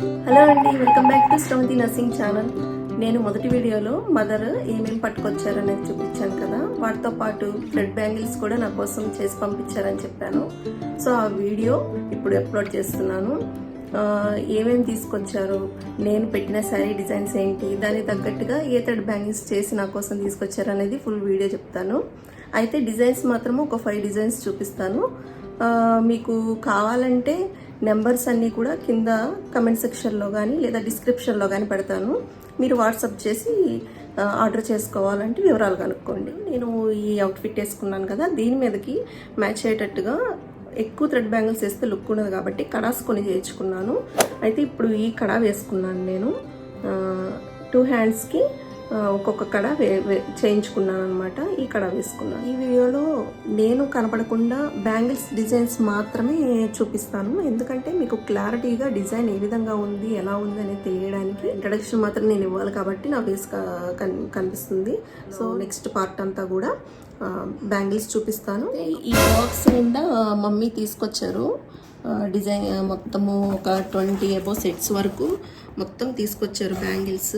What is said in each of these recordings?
Hello అండి, welcome back to Sravanthi nursing channel. నేను మొదటి వీడియోలో మదర్ ఏమేమి పట్టుకొచ్చారనేది చూపించాను కదా, వాటితో పాటు థ్రెడ్ బ్యాంగిల్స్ కూడా నా కోసం చేసి పంపించారని చెప్పాను. సో ఆ వీడియో ఇప్పుడు అప్లోడ్ చేస్తున్నాను. ఏమేమి తీసుకొచ్చారు, నేను పెట్టిన శారీ డిజైన్స్ ఏంటి, దానికి తగ్గట్టుగా ఏ థ్రెడ్ బ్యాంగిల్స్ చేసి నా కోసం తీసుకొచ్చారు అనేది ఫుల్ వీడియో చెప్తాను. అయితే డిజైన్స్ మాత్రము ఒక 5 డిజైన్స్ చూపిస్తాను. మీకు కావాలంటే నెంబర్స్ అన్నీ కూడా కింద కమెంట్ సెక్షన్లో కానీ లేదా డిస్క్రిప్షన్లో కానీ పెడతాను. మీరు వాట్సాప్ చేసి ఆర్డర్ చేసుకోవాలంటే వివరాలు కనుక్కోండి. నేను ఈ అవుట్ఫిట్ వేసుకున్నాను కదా, దీని మీదకి మ్యాచ్ అయ్యేటట్టుగా ఎక్కువ థ్రెడ్ బ్యాంగిల్స్ వేస్తే లుక్ ఉన్నది కాబట్టి కడాస్ కొని చేయించుకున్నాను. అయితే ఇప్పుడు ఈ కడా వేసుకున్నాను నేను. 2 హ్యాండ్స్కి ఒక్కొక్క కడ చేయించుకున్నాను అనమాట. ఈ కడ వేసుకున్నాను. ఈ వీడియోలో నేను కనపడకుండా బ్యాంగిల్స్ డిజైన్స్ మాత్రమే చూపిస్తాను, ఎందుకంటే మీకు క్లారిటీగా డిజైన్ ఏ విధంగా ఉంది, ఎలా ఉంది అనేది తెలియడానికి ఇంట్రడక్షన్ మాత్రం నేను ఇవ్వాలి కాబట్టి నా ఫేస్ కనిపిస్తుంది. సో నెక్స్ట్ పార్ట్ అంతా కూడా బ్యాంగిల్స్ చూపిస్తాను. ఈ బాక్స్ నిండా మమ్మీ తీసుకొచ్చారు డిజైన్ మొత్తము ఒక 20 అబౌ సెట్స్ వరకు మొత్తం తీసుకొచ్చారు బ్యాంగిల్స్.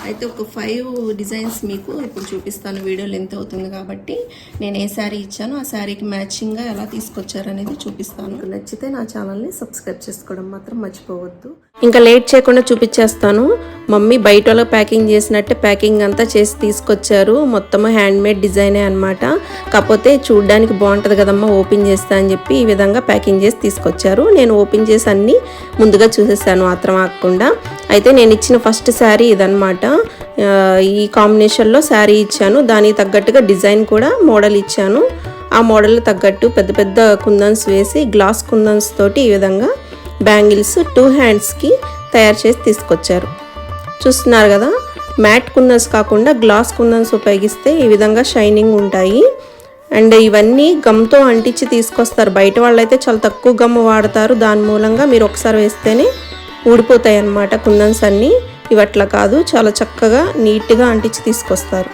అయితే ఒక 5 డిజైన్స్ మీకు ఇప్పుడు చూపిస్తాను. వీడియో లెంత్ అవుతుంది కాబట్టి నేను ఏ శారీ ఇచ్చానో ఆ శారీకి మ్యాచింగ్గా ఎలా తీసుకొచ్చారు అనేది చూపిస్తాను. నచ్చితే నా ఛానల్ని సబ్స్క్రైబ్ చేసుకోవడం మాత్రం మర్చిపోవద్దు. ఇంకా లేట్ చేయకుండా చూపించేస్తాను. మమ్మీ బయటలో ప్యాకింగ్ చేసినట్టే ప్యాకింగ్ అంతా చేసి తీసుకొచ్చారు. మొత్తం హ్యాండ్ మేడ్ డిజైనే అనమాట. కాకపోతే చూడడానికి బాగుంటుంది కదమ్మా ఓపెన్ చేస్తా అని చెప్పి ఈ విధంగా ప్యాకింగ్ చేసి తీసుకొచ్చారు. నేను ఓపెన్ చేసి అన్నీ ముందుగా చూసేసాను మాత్రం ఆగకుండా. అయితే నేను ఇచ్చిన ఫస్ట్ శారీ ఇదనమాట. ఈ కాంబినేషన్లో శారీ ఇచ్చాను, దానికి తగ్గట్టుగా డిజైన్ కూడా మోడల్ ఇచ్చాను. ఆ మోడల్ తగ్గట్టు పెద్ద పెద్ద కుందన్స్ వేసి గ్లాస్ కుందన్స్ తోటి ఈ విధంగా బ్యాంగిల్స్ 2 హ్యాండ్స్కి తయారు చేసి తీసుకొచ్చారు. చూస్తున్నారు కదా, మ్యాట్ కుందన్స్ కాకుండా గ్లాస్ కుందన్స్ ఉపయోగిస్తే ఈ విధంగా షైనింగ్ ఉంటాయి. అండ్ ఇవన్నీ గమ్తో అంటించి తీసుకొస్తారు. బయట వాళ్ళైతే చాలా తక్కువ గమ్ వాడతారు, దాని మూలంగా మీరు ఒకసారి వేస్తేనే ఊడిపోతాయి అన్నమాట కుందన్స్ అన్నీ. ఇవి అట్లా కాదు, చాలా చక్కగా నీట్గా అంటించి తీసుకొస్తారు.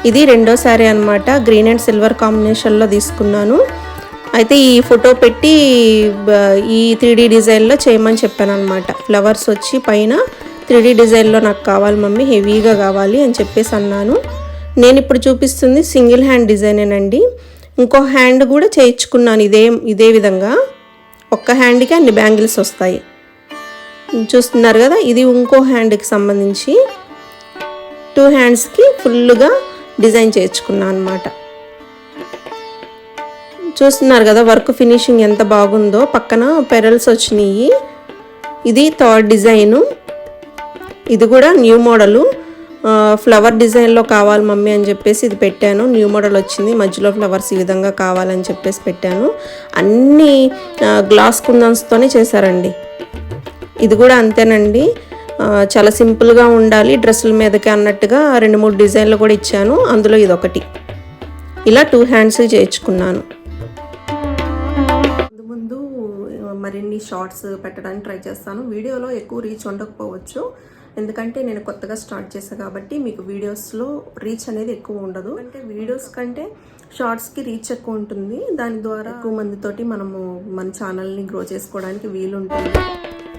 ఇది రెండో శారీ అనమాట. గ్రీన్ అండ్ సిల్వర్ కాంబినేషన్లో తీసుకున్నాను. అయితే ఈ ఫోటో పెట్టి ఈ 3D డిజైన్లో చేయమని చెప్పాను అనమాట. ఫ్లవర్స్ వచ్చి పైన 3D డిజైన్లో నాకు కావాలి మమ్మీ, హెవీగా కావాలి అని చెప్పేసి అన్నాను. నేను ఇప్పుడు చూపిస్తుంది సింగిల్ హ్యాండ్ డిజైనేనండి. ఇంకో హ్యాండ్ కూడా చేయించుకున్నాను ఇదే విధంగా. ఒక్క హ్యాండ్కి అన్ని బ్యాంగిల్స్ వస్తాయి. చూస్తున్నారు కదా, ఇది ఇంకో హ్యాండ్కి సంబంధించి 2 హ్యాండ్స్కి ఫుల్గా డిజైన్ చేయించుకున్నాను అనమాట. చూస్తున్నారు కదా వర్క్ ఫినిషింగ్ ఎంత బాగుందో. పక్కన పెరల్స్ వచ్చినాయి. ఇది 3rd డిజైను. ఇది కూడా న్యూ మోడలు. ఫ్లవర్ డిజైన్లో కావాలి మమ్మీ అని చెప్పేసి ఇది పెట్టాను. న్యూ మోడల్ వచ్చింది, మధ్యలో ఫ్లవర్స్ ఈ విధంగా కావాలని చెప్పేసి పెట్టాను. అన్నీ గ్లాస్ కుందన్స్తోనే చేశారండి. ఇది కూడా అంతేనండి, చాలా సింపుల్గా ఉండాలి డ్రెస్సుల మీదకి అన్నట్టుగా 2-3 డిజైన్లు కూడా ఇచ్చాను. అందులో ఇదొకటి. ఇలా 2 హ్యాండ్స్ చేయించుకున్నాను. ముందు మరిన్ని షార్ట్స్ పెట్టడానికి ట్రై చేస్తాను. వీడియోలో ఎక్కువ రీచ్ ఉండకపోవచ్చు, ఎందుకంటే నేను కొత్తగా స్టార్ట్ చేశాను కాబట్టి మీకు వీడియోస్లో రీచ్ అనేది ఎక్కువ ఉండదు. అంటే వీడియోస్ కంటే షార్ట్స్కి రీచ్ ఎక్కువ ఉంటుంది. దాని ద్వారా ఎక్కువ మందితోటి మనము మన ఛానల్ని గ్రో చేసుకోవడానికి వీలుంటుంది.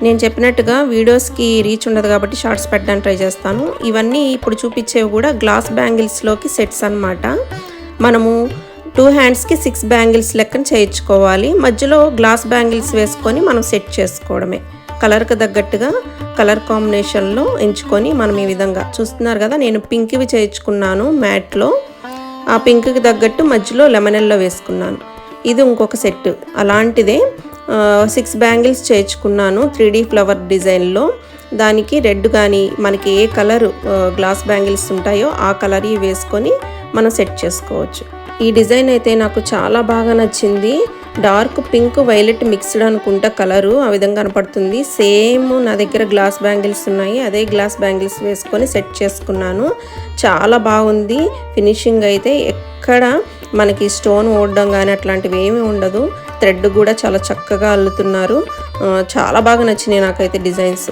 నేను చెప్పినట్టుగా వీడియోస్కి రీచ్ ఉండదు కాబట్టి షార్ట్స్ పెట్టడానికి ట్రై చేస్తాను. ఇవన్నీ ఇప్పుడు చూపించేవి కూడా గ్లాస్ బ్యాంగిల్స్లోకి సెట్స్ అన్నమాట. మనము 2 హ్యాండ్స్కి 6 బ్యాంగిల్స్ లెక్కన చేయించుకోవాలి. మధ్యలో గ్లాస్ బ్యాంగిల్స్ వేసుకొని మనం సెట్ చేసుకోవడమే. కలర్కి తగ్గట్టుగా కలర్ కాంబినేషన్లో ఎంచుకొని మనం ఈ విధంగా చూస్తున్నారు కదా, నేను పింక్వి చేయించుకున్నాను మ్యాట్లో. ఆ పింక్కి తగ్గట్టు మధ్యలో లెమన్ ఎల్లో వేసుకున్నాను. ఇది ఇంకొక సెట్ అలాంటిదే. 6 బ్యాంగిల్స్ చేయించుకున్నాను 3D ఫ్లవర్ డిజైన్లో. దానికి రెడ్ కానీ మనకి ఏ కలర్ గ్లాస్ బ్యాంగిల్స్ ఉంటాయో ఆ కలర్ వేసుకొని మనం సెట్ చేసుకోవచ్చు. ఈ డిజైన్ అయితే నాకు చాలా బాగా నచ్చింది. డార్క్ పింక్ వైలెట్ మిక్స్డ్ అనుకుంటా కలరు, ఆ విధంగా కనపడుతుంది. సేమ్ నా దగ్గర గ్లాస్ బ్యాంగిల్స్ ఉన్నాయి, అదే గ్లాస్ బ్యాంగిల్స్ వేసుకొని సెట్ చేసుకున్నాను. చాలా బాగుంది ఫినిషింగ్ అయితే. ఎక్కడ మనకి స్టోన్ ఓడడం కానీ అట్లాంటివి ఏమీ ఉండదు. థ్రెడ్ కూడా చాలా చక్కగా అల్లుతున్నారు. చాలా బాగా నచ్చినాయి నాకైతే డిజైన్స్.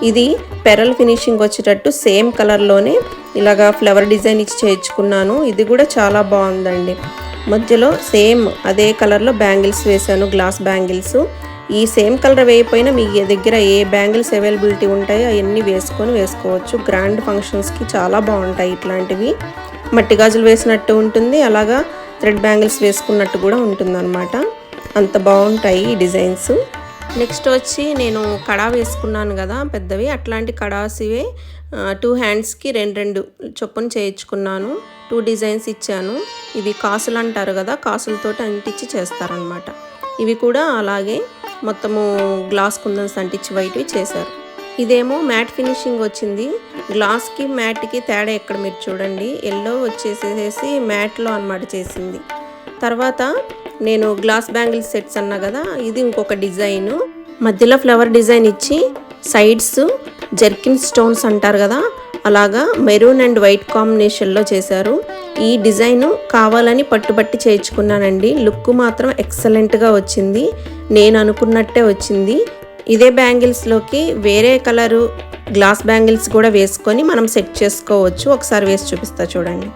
ఇది పెరల్ ఫినిషింగ్ వచ్చేటట్టు సేమ్ కలర్లోనే ఇలాగా ఫ్లవర్ డిజైన్ ఇచ్చి చేయించుకున్నాను. ఇది కూడా చాలా బాగుందండి. మధ్యలో సేమ్ అదే కలర్లో బ్యాంగిల్స్ వేసాను, గ్లాస్ బ్యాంగిల్స్. ఈ సేమ్ కలర్ వేయకపోయినా మీ దగ్గర ఏ బ్యాంగిల్స్ అవైలబిలిటీ ఉంటాయో అవన్నీ వేసుకోవచ్చు. గ్రాండ్ ఫంక్షన్స్కి చాలా బాగుంటాయి ఇట్లాంటివి. మట్టి గాజులు వేసినట్టు ఉంటుంది, అలాగా థ్రెడ్ బ్యాంగిల్స్ వేసుకున్నట్టు కూడా ఉంటుందన్నమాట. అంత బాగుంటాయి ఈ డిజైన్స్. నెక్స్ట్ వచ్చి నేను కడా వేసుకున్నాను కదా పెద్దవి, అట్లాంటి కడాసివే 2 హ్యాండ్స్కి 2 చొప్పున చేయించుకున్నాను. 2 డిజైన్స్ ఇచ్చాను. ఇవి కాసులు అంటారు కదా, కాసులతోటి అంటించి చేస్తారనమాట. ఇవి కూడా అలాగే మొత్తము గ్లాస్ కుందన్స్ అంటించి వైట్వి చేశారు. ఇదేమో మ్యాట్ ఫినిషింగ్ వచ్చింది. గ్లాస్కి మ్యాట్కి తేడా ఎక్కడ మీరు చూడండి, ఎల్లో వచ్చేసేసి మ్యాట్లో అన్నమాట చేసింది. తర్వాత నేను గ్లాస్ బ్యాంగిల్ సెట్స్ అన్నా కదా, ఇది ఇంకొక డిజైను. మధ్యలో ఫ్లవర్ డిజైన్ ఇచ్చి సైడ్స్ జర్కిన్ స్టోన్స్ అంటారు కదా, అలాగా మెరూన్ అండ్ వైట్ కాంబినేషన్లో చేశారు. ఈ డిజైన్ కావాలని పట్టుబట్టి చేయించుకున్నానండి. లుక్ మాత్రం ఎక్సలెంట్గా వచ్చింది, నేను అనుకున్నట్టే వచ్చింది. ఇదే బ్యాంగిల్స్లోకి వేరే కలరు గ్లాస్ బ్యాంగిల్స్ కూడా వేసుకొని మనం సెట్ చేసుకోవచ్చు. ఒకసారి వేసి చూపిస్తా చూడండి.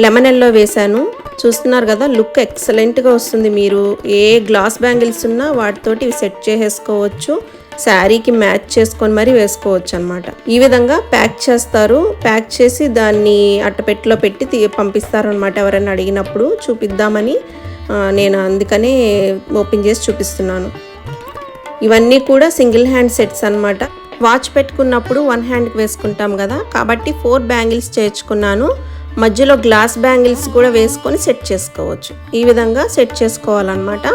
లెమన్ ఎల్లో వేశాను, చూస్తున్నారు కదా, లుక్ ఎక్సలెంట్గా వస్తుంది. మీరు ఏ గ్లాస్ బ్యాంగిల్స్ ఉన్నా వాటితోటి సెట్ చేసేసుకోవచ్చు, శారీకి మ్యాచ్ చేసుకొని మరీ వేసుకోవచ్చు అనమాట. ఈ విధంగా ప్యాక్ చేస్తారు. ప్యాక్ చేసి దాన్ని అట్టపెట్టెలో పెట్టి పంపిస్తారు అనమాట. ఎవరైనా అడిగినప్పుడు చూపిద్దామని నేను అందుకనే ఓపెన్ చేసి చూపిస్తున్నాను. ఇవన్నీ కూడా సింగిల్ హ్యాండ్ సెట్స్ అనమాట. వాచ్ పెట్టుకున్నప్పుడు 1 హ్యాండ్కి వేసుకుంటాం కదా, కాబట్టి 4 బ్యాంగిల్స్ చేర్చుకున్నాను. మధ్యలో గ్లాస్ బ్యాంగిల్స్ కూడా వేసుకొని సెట్ చేసుకోవచ్చు. ఈ విధంగా సెట్ చేసుకోవాలన్నమాట.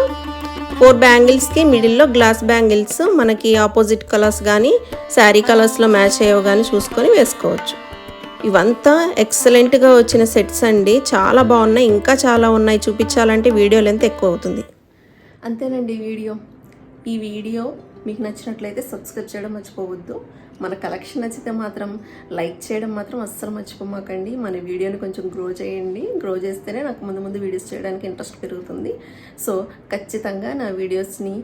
4 బ్యాంగిల్స్కి మిడిల్లో గ్లాస్ బ్యాంగిల్స్ మనకి ఆపోజిట్ కలర్స్ కానీ శారీ కలర్స్లో మ్యాచ్ అయ్యో కానీ చూసుకొని వేసుకోవచ్చు. ఇవంతా ఎక్సలెంట్గా వచ్చిన సెట్స్ అండి, చాలా బాగున్నాయి. ఇంకా చాలా ఉన్నాయి, చూపించాలంటే వీడియో లెంత్ ఎక్కువ అవుతుంది. అంతేనండి ఈ వీడియో మీకు నచ్చినట్లయితే సబ్స్క్రైబ్ చేయడం మర్చిపోవద్దు. మన కలెక్షన్ నచ్చితే మాత్రం లైక్ చేయడం మాత్రం అస్సలు మర్చిపోమాకండి. మన వీడియోని కొంచెం గ్రో చేయండి. గ్రో చేస్తేనే నాకు ముందు వీడియోస్ చేయడానికి ఇంట్రెస్ట్ పెరుగుతుంది. సో ఖచ్చితంగా నా వీడియోస్ని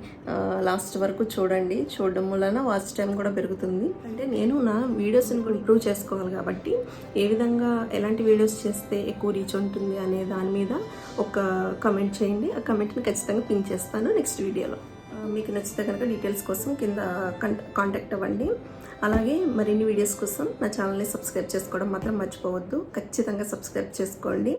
లాస్ట్ వరకు చూడండి. చూడడం వలన వాచ్ టైం కూడా పెరుగుతుంది. అంటే నేను నా వీడియోస్ని కూడా ఇంప్రూవ్ చేసుకోవాలి కాబట్టి ఏ విధంగా ఎలాంటి వీడియోస్ చేస్తే ఎక్కువ రీచ్ ఉంటుంది అనే దాని మీద ఒక కమెంట్ చేయండి. ఆ కమెంట్ని ఖచ్చితంగా పిన్ చేస్తాను నెక్స్ట్ వీడియోలో. మీకు నచ్చితే కనుక డీటెయిల్స్ కోసం కింద కాంటాక్ట్ అవ్వండి. అలాగే మరిన్ని వీడియోస్ కోసం నా ఛానల్ని సబ్స్క్రైబ్ చేసుకోవడం మాత్రం మర్చిపోవద్దు. ఖచ్చితంగా సబ్స్క్రైబ్ చేసుకోండి.